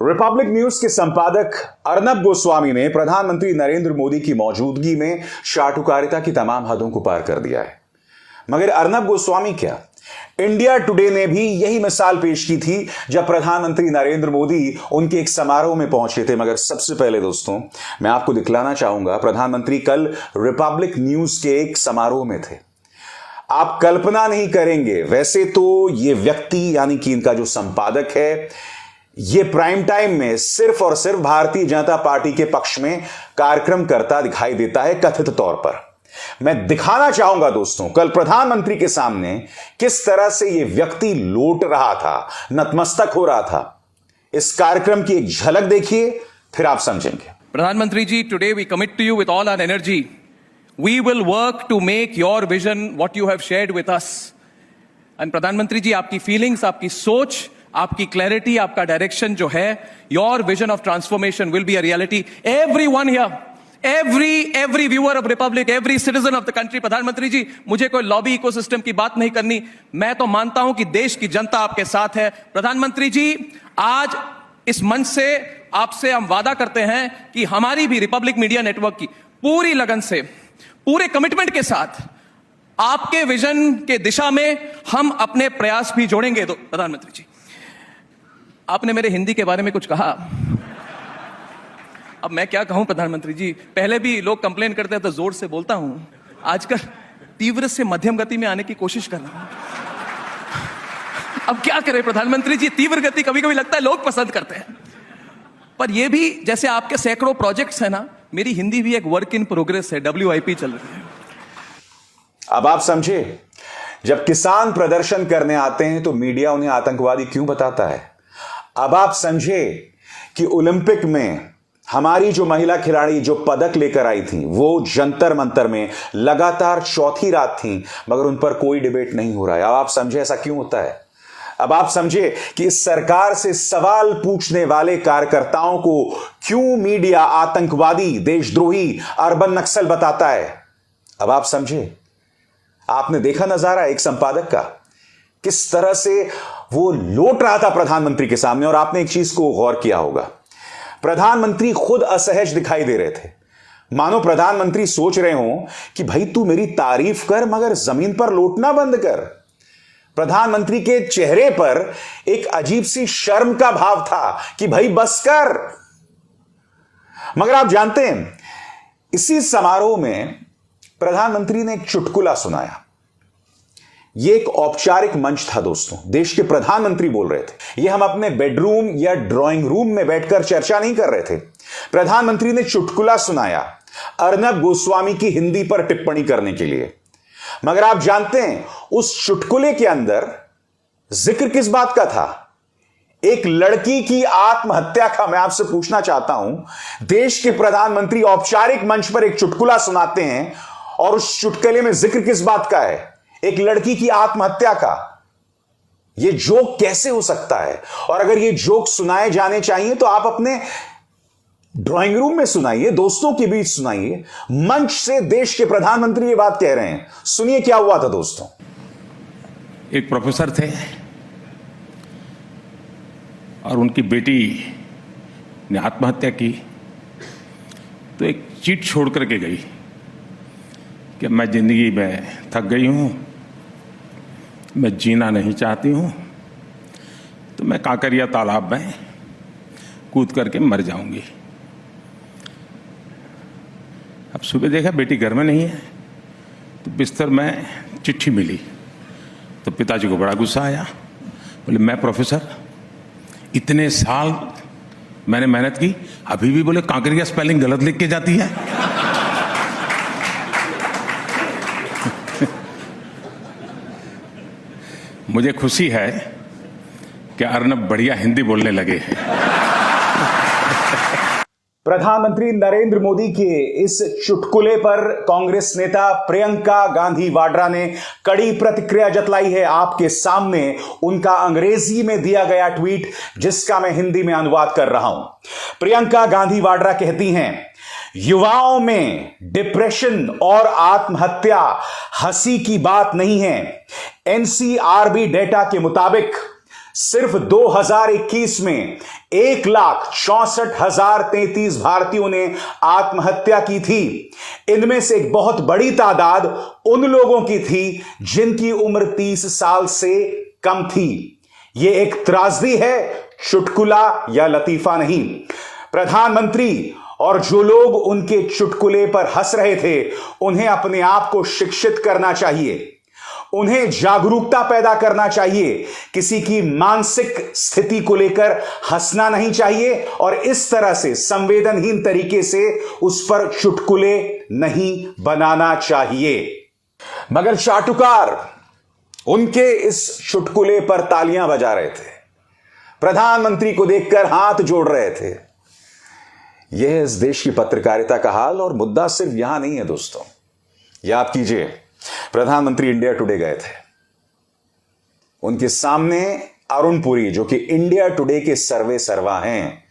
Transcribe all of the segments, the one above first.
Republic news के संपादक अर्नब गोस्वामी ने प्रधानमंत्री नरेंद्र मोदी की मौजूदगी में चाटुकारिता की तमाम हदों को पार कर दिया है। मगर अर्नब गोस्वामी क्या, इंडिया टुडे ने भी यही मिसाल पेश की थी जब प्रधानमंत्री नरेंद्र मोदी उनके एक समारोह में पहुंचे थे। मगर सबसे पहले दोस्तों, मैं आपको दिखलाना चाहूंगा, प्रधानमंत्री कल रिपब्लिक न्यूज के एक समारोह में थे। आप कल्पना नहीं करेंगे, वैसे तो ये व्यक्ति यानी कि इनका जो संपादक है, ये प्राइम टाइम में सिर्फ और सिर्फ भारतीय जनता पार्टी के पक्ष में कार्यक्रम करता दिखाई देता है कथित तौर पर। मैं दिखाना चाहूंगा दोस्तों, कल प्रधानमंत्री के सामने किस तरह से यह व्यक्ति लौट रहा था, नतमस्तक हो रहा था। इस कार्यक्रम की एक झलक देखिए, फिर आप समझेंगे। प्रधानमंत्री ji, today we commit to you with all our energy. We will work to make your vision what you have shared with us. And प्रधानमंत्री जी, आपकी फीलिंग्स, आपकी सोच, आपकी क्लैरिटी, आपका डायरेक्शन जो है, your vision of transformation will be a reality. Everyone here, every viewer of Republic, every citizen of the country, प्रधानमंत्री जी, मुझे कोई लॉबी इकोसिस्टम की बात नहीं करनी। मैं तो मानता हूं कि देश की जनता आपके साथ है। प्रधानमंत्री जी, आज इस मंच से आपसे हम वादा करते हैं कि हमारी भी रिपब्लिक मीडिया नेटवर्क की पूरी लगन से, पूरे कमिटमेंट के साथ आपके विजन के दिशा में हम अपने प्रयास भी जोड़ेंगे। तो प्रधानमंत्री जी, आपने मेरे हिंदी के बारे में कुछ कहा, अब मैं क्या कहूं प्रधानमंत्री जी। पहले भी लोग कंप्लेन करते हैं तो जोर से बोलता हूं, आजकल तीव्र से मध्यम गति में आने की कोशिश कर रहा हूं। अब क्या करें प्रधानमंत्री जी, तीव्र गति कभी कभी लगता है लोग पसंद करते हैं, पर यह भी जैसे आपके सैकड़ों प्रोजेक्ट्स है ना, मेरी हिंदी भी एक वर्क इन प्रोग्रेस है, WIP चल रही है। अब आप समझे, जब किसान प्रदर्शन करने आते हैं तो मीडिया उन्हें आतंकवादी क्यों बताता है। अब आप समझे कि ओलंपिक में हमारी जो महिला खिलाड़ी जो पदक लेकर आई थी, वो जंतर मंतर में लगातार चौथी रात थी, मगर उन पर कोई डिबेट नहीं हो रहा है। अब आप समझे ऐसा क्यों होता है। अब आप समझे कि इस सरकार से सवाल पूछने वाले कार्यकर्ताओं को क्यों मीडिया आतंकवादी, देशद्रोही, अर्बन नक्सल बताता है। अब आप समझे, आपने देखा नजारा एक संपादक का, किस तरह से वो लौट रहा था प्रधानमंत्री के सामने। और आपने एक चीज को गौर किया होगा, प्रधानमंत्री खुद असहज दिखाई दे रहे थे, मानो प्रधानमंत्री सोच रहे हो कि भाई तू मेरी तारीफ कर, मगर जमीन पर लौटना बंद कर। प्रधानमंत्री के चेहरे पर एक अजीब सी शर्म का भाव था कि भाई बस कर। मगर आप जानते हैं, इसी समारोह में प्रधानमंत्री ने एक चुटकुला सुनाया। यह एक औपचारिक मंच था दोस्तों, देश के प्रधानमंत्री बोल रहे थे। यह हम अपने बेडरूम या ड्राइंग रूम में बैठकर चर्चा नहीं कर रहे थे। प्रधानमंत्री ने चुटकुला सुनाया अर्नब गोस्वामी की हिंदी पर टिप्पणी करने के लिए। मगर आप जानते हैं, उस चुटकुले के अंदर जिक्र किस बात का था, एक लड़की की आत्महत्या का। मैं आपसे पूछना चाहता हूं, देश के प्रधानमंत्री औपचारिक मंच पर एक चुटकुला सुनाते हैं और उस चुटकुले में जिक्र किस बात का है, एक लड़की की आत्महत्या का। यह जोक कैसे हो सकता है। और अगर यह जोक सुनाए जाने चाहिए तो आप अपने ड्राइंग रूम में सुनाइए, दोस्तों के बीच सुनाइए। मंच से देश के प्रधानमंत्री ये बात कह रहे हैं, सुनिए क्या हुआ था दोस्तों। एक प्रोफेसर थे और उनकी बेटी ने आत्महत्या की, तो एक चिट छोड़ करके गई कि मैं जिंदगी में थक गई हूं, मैं जीना नहीं चाहती हूं, तो मैं काकरिया तालाब में कूद करके मर जाऊंगी। अब सुबह देखा बेटी घर में नहीं है, तो बिस्तर में चिट्ठी मिली, तो पिताजी को बड़ा गुस्सा आया। बोले, मैं प्रोफेसर, इतने साल मैंने मेहनत की, अभी भी बोले काकरिया स्पेलिंग गलत लिख के जाती है। मुझे खुशी है कि अर्नब बढ़िया हिंदी बोलने लगे हैं। प्रधानमंत्री नरेंद्र मोदी के इस चुटकुले पर कांग्रेस नेता प्रियंका गांधी वाड्रा ने कड़ी प्रतिक्रिया जतलाई है। आपके सामने उनका अंग्रेजी में दिया गया ट्वीट, जिसका मैं हिंदी में अनुवाद कर रहा हूं। प्रियंका गांधी वाड्रा कहती हैं, युवाओं में डिप्रेशन और आत्महत्या हंसी की बात नहीं है। एनसीआरबी डेटा के मुताबिक सिर्फ 2021 में 1,64,033 भारतीयों ने आत्महत्या की थी। इनमें से एक बहुत बड़ी तादाद उन लोगों की थी जिनकी उम्र 30 साल से कम थी। यह एक त्रासदी है, चुटकुला या लतीफा नहीं। प्रधानमंत्री और जो लोग उनके चुटकुले पर हंस रहे थे, उन्हें अपने आप को शिक्षित करना चाहिए, उन्हें जागरूकता पैदा करना चाहिए। किसी की मानसिक स्थिति को लेकर हंसना नहीं चाहिए और इस तरह से संवेदनहीन तरीके से उस पर चुटकुले नहीं बनाना चाहिए। मगर चाटुकार उनके इस चुटकुले पर तालियां बजा रहे थे, प्रधानमंत्री को देखकर हाथ जोड़ रहे थे। यह इस देश की पत्रकारिता का हाल और मुद्दा सिर्फ यहां नहीं है दोस्तों। याद कीजिए, प्रधानमंत्री इंडिया टुडे गए थे, उनके सामने अरुण पुरी जो कि इंडिया टुडे के सर्वे सर्वा हैं,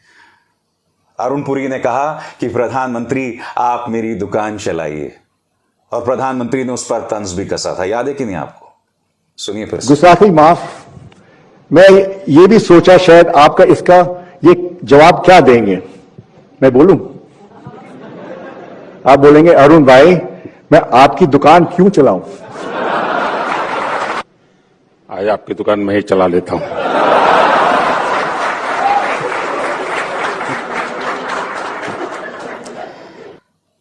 अरुण पुरी ने कहा कि प्रधानमंत्री आप मेरी दुकान चलाइए, और प्रधानमंत्री ने उस पर तंज भी कसा था। याद है कि नहीं आपको? सुनिए फिर से। गुस्ताखी माफ। मैं ये भी सोचा शायद आपका इसका ये जवाब क्या देंगे। मैं बोलूं? आप बोलेंगे अरुण भाई मैं आपकी दुकान क्यों चलाऊं? आज आपकी दुकान मैं ही चला लेता हूं।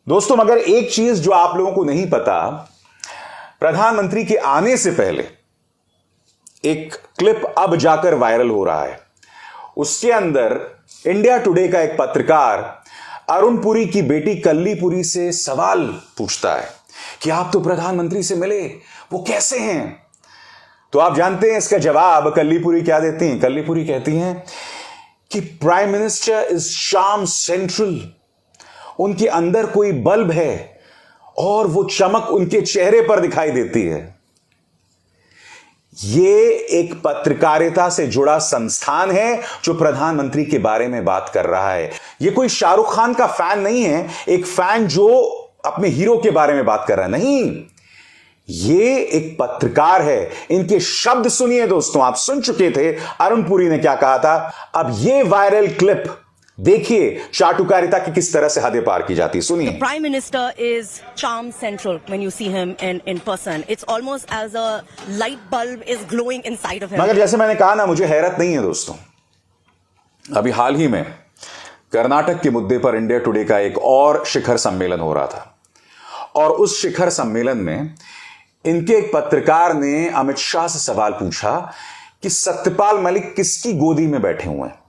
दोस्तों, मगर एक चीज जो आप लोगों को नहीं पता, प्रधानमंत्री के आने से पहले एक क्लिप अब जाकर वायरल हो रहा है। उसके अंदर इंडिया टुडे का एक पत्रकार अरुण पुरी की बेटी कल्ली पुरी से सवाल पूछता है कि आप तो प्रधानमंत्री से मिले, वो कैसे हैं? तो आप जानते हैं इसका जवाब कल्ली पुरी क्या देती हैं? कल्ली पुरी कहती हैं कि prime minister is charm central. उनके अंदर कोई बल्ब है और वो चमक उनके चेहरे पर दिखाई देती है। ये एक पत्रकारिता से जुड़ा संस्थान है जो प्रधानमंत्री के बारे में बात कर रहा है। ये कोई शाहरुख खान का फैन नहीं है, एक फैन जो अपने हीरो के बारे में बात कर रहा है। नहीं, ये एक पत्रकार है। इनके शब्द सुनिए दोस्तों, आप सुन चुके थे अरुण पुरी ने क्या कहा था। अब ये वायरल क्लिप देखिए चाटुकारिता की किस तरह से हदें पार की जाती है। सुनिए। Prime Minister is charm central when you see him in person. It's almost as a light bulb is glowing inside of him. मगर जैसे मैंने कहा ना, मुझे हैरत नहीं है दोस्तों। अभी हाल ही में कर्नाटक के मुद्दे पर इंडिया टुडे का एक और शिखर सम्मेलन हो रहा था, और उस शिखर सम्मेलन में इनके एक पत्रकार ने अमित शाह से सवाल पूछा कि सत्यपाल मलिक किसकी गोदी में बैठे हुए हैं।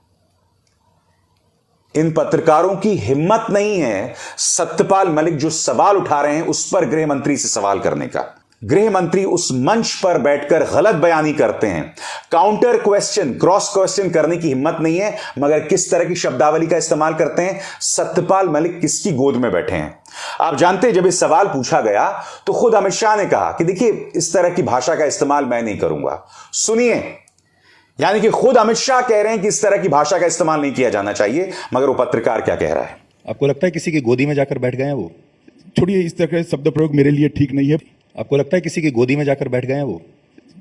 इन पत्रकारों की हिम्मत नहीं है सत्यपाल मलिक जो सवाल उठा रहे हैं उस पर गृह मंत्री से सवाल करने का। गृह मंत्री उस मंच पर बैठकर गलत बयानी करते हैं, काउंटर क्वेश्चन, क्रॉस क्वेश्चन करने की हिम्मत नहीं है, मगर किस तरह की शब्दावली का इस्तेमाल करते हैं, सत्यपाल मलिक किसकी गोद में बैठे हैं। आप जानते हैं जब ये सवाल पूछा गया तो खुद अमित शाह ने कहा कि देखिए इस तरह की भाषा का इस्तेमाल मैं नहीं करूंगा। सुनिए, यानी कि खुद अमित शाह कह रहे हैं कि इस तरह की भाषा का इस्तेमाल नहीं किया जाना चाहिए, मगर वो पत्रकार क्या कह रहा है। आपको लगता है किसी की गोदी में जाकर बैठ गए हैं वो? छोड़िए, इस तरह के शब्द प्रयोग मेरे लिए ठीक नहीं है। आपको लगता है किसी की गोदी में जाकर बैठ गए हैं वो?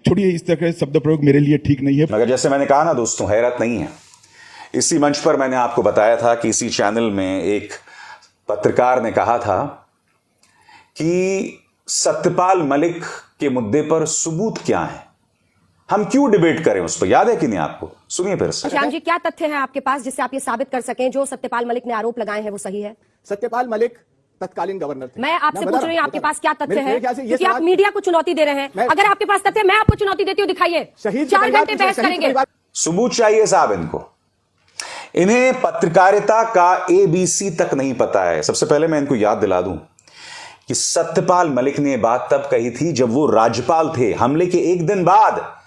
छोड़िए, इस तरह के शब्द प्रयोग मेरे लिए ठीक नहीं है। मगर जैसे मैंने कहा ना दोस्तों, हैरत नहीं है। इसी मंच पर मैंने आपको बताया था कि इसी चैनल में एक पत्रकार ने कहा था कि सत्यपाल मलिक के मुद्दे पर सबूत क्या है, हम क्यों डिबेट करें उस पर। याद है कि नहीं आपको? सुनिए फिर से। श्याम जी, क्या तथ्य है आपके पास जिससे आप ये साबित कर सकें जो सत्यपाल मलिक ने आरोप लगाए हैं वो सही है? सत्यपाल मलिक तत्कालीन गवर्नर थे। मैं आपसे पूछ रही हूँ आपके पास क्या तथ्य है, क्योंकि आप सवाल- मीडिया को चुनौती दे रहे हैं। अगर आपके पास तथ्य, मैं आपको चुनौती देती हूँ, दिखाइए। शहीद 4 घंटे बहस करेंगे। सबूत चाहिए साहब इनको। इन्हें पत्रकारिता का ABC तक नहीं पता है। सबसे पहले मैं इनको याद दिला दूं कि सत्यपाल मलिक ने बात तब कही थी जब वो राज्यपाल थे। हमले के एक दिन बाद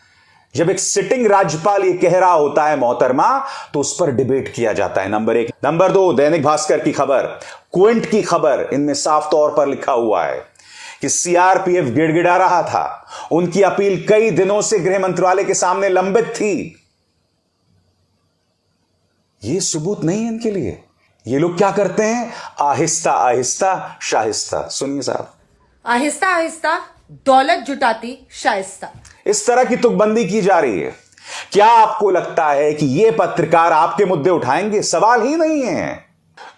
जब एक सिटिंग राज्यपाल ये कह रहा होता है मोहतरमा, तो उस पर डिबेट किया जाता है। नंबर 1। नंबर 2, दैनिक भास्कर की खबर, क्विंट की खबर, इनमें साफ तौर पर लिखा हुआ है कि CRPF गिड़गिड़ा रहा था। उनकी अपील कई दिनों से गृह मंत्रालय के सामने लंबित थी। यह सबूत नहीं है इनके लिए। ये लोग क्या करते हैं? आहिस्ता आहिस्ता शाहिस्ता। सुनिए साहब। आहिस्ता आहिस्ता दौलत जुटाती शाइस्ता। इस तरह की तुकबंदी की जा रही है। क्या आपको लगता है कि ये पत्रकार आपके मुद्दे उठाएंगे? सवाल ही नहीं है।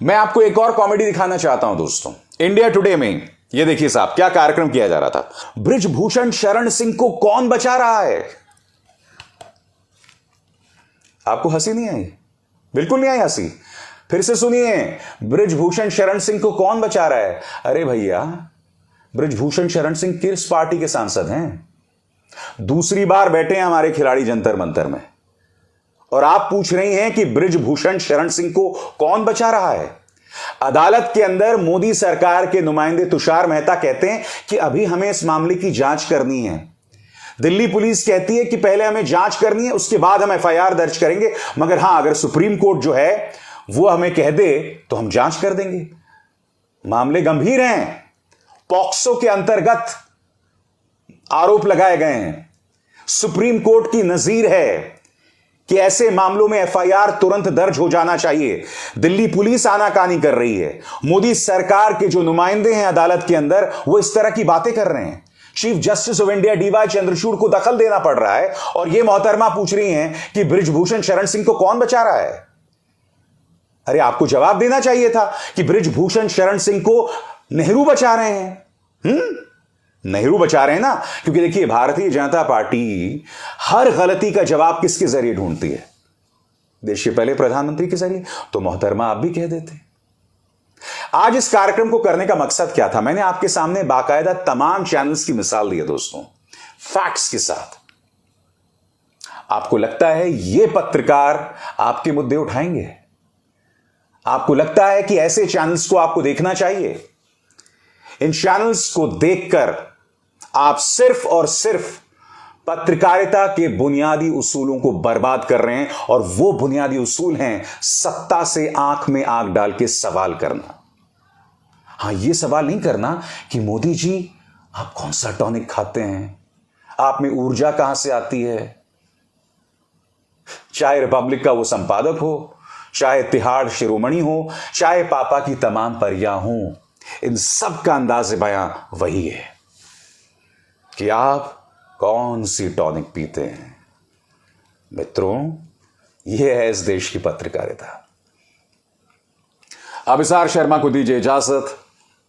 मैं आपको एक और कॉमेडी दिखाना चाहता हूं दोस्तों। इंडिया टुडे में ये देखिए साहब, क्या कार्यक्रम किया जा रहा था। बृजभूषण शरण सिंह को कौन बचा रहा है? आपको हंसी नहीं आई? बिल्कुल नहीं आई हंसी। फिर से सुनिए, बृजभूषण शरण सिंह को कौन बचा रहा है? अरे भैया, बृजभूषण शरण सिंह किस पार्टी के सांसद हैं? दूसरी बार बैठे हैं हमारे खिलाड़ी जंतर मंतर में, और आप पूछ रही हैं कि बृजभूषण शरण सिंह को कौन बचा रहा है? अदालत के अंदर मोदी सरकार के नुमाइंदे तुषार मेहता कहते हैं कि अभी हमें इस मामले की जांच करनी है। दिल्ली पुलिस कहती है कि पहले हमें जांच करनी है, उसके बाद हम एफआईआर दर्ज करेंगे, मगर हां, अगर सुप्रीम कोर्ट जो है वो हमें कह दे तो हम जांच कर देंगे। मामले गंभीर हैं, पॉक्सो के अंतर्गत आरोप लगाए गए हैं। सुप्रीम कोर्ट की नजीर है कि ऐसे मामलों में एफआईआर तुरंत दर्ज हो जाना चाहिए। दिल्ली पुलिस आनाकानी कर रही है। मोदी सरकार के जो नुमाइंदे हैं अदालत के अंदर, वो इस तरह की बातें कर रहे हैं। Chief justice of India DY Chandrachud को दखल देना पड़ रहा है, और यह मोहतरमा पूछ रही हैं कि बृजभूषण शरण सिंह को कौन बचा रहा है? अरे आपको जवाब देना चाहिए था कि बृजभूषण शरण सिंह को नेहरू बचा रहे हैं। नेहरू बचा रहे हैं ना, क्योंकि देखिए, भारतीय जनता पार्टी हर गलती का जवाब किसके जरिए ढूंढती है? देश के पहले प्रधानमंत्री के जरिए। तो मोहतरमा आप भी कह देते। आज इस कार्यक्रम को करने का मकसद क्या था? मैंने आपके सामने बाकायदा तमाम चैनल्स की मिसाल दी है दोस्तों, फैक्ट्स के साथ। आपको लगता है ये पत्रकार आपके मुद्दे उठाएंगे? आपको लगता है कि ऐसे चैनल्स को आपको देखना चाहिए? इन चैनल्स को देखकर आप सिर्फ और सिर्फ पत्रकारिता के बुनियादी उसूलों को बर्बाद कर रहे हैं, और वो बुनियादी उसूल हैं सत्ता से आंख में आंख डाल के सवाल करना। हां, ये सवाल नहीं करना कि मोदी जी आप कौन सा टॉनिक खाते हैं, आप में ऊर्जा कहां से आती है। चाहे रिपब्लिक का वो संपादक हो, चाहे तिहाड़ शिरोमणि हो, चाहे पापा की तमाम परियां हो, इन सब का अंदाज़े बयां वही है कि आप कौन सी टॉनिक पीते हैं। मित्रों, यह है इस देश की पत्रकारिता। अभिसार शर्मा को दीजिए इजाजत।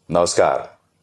नमस्कार।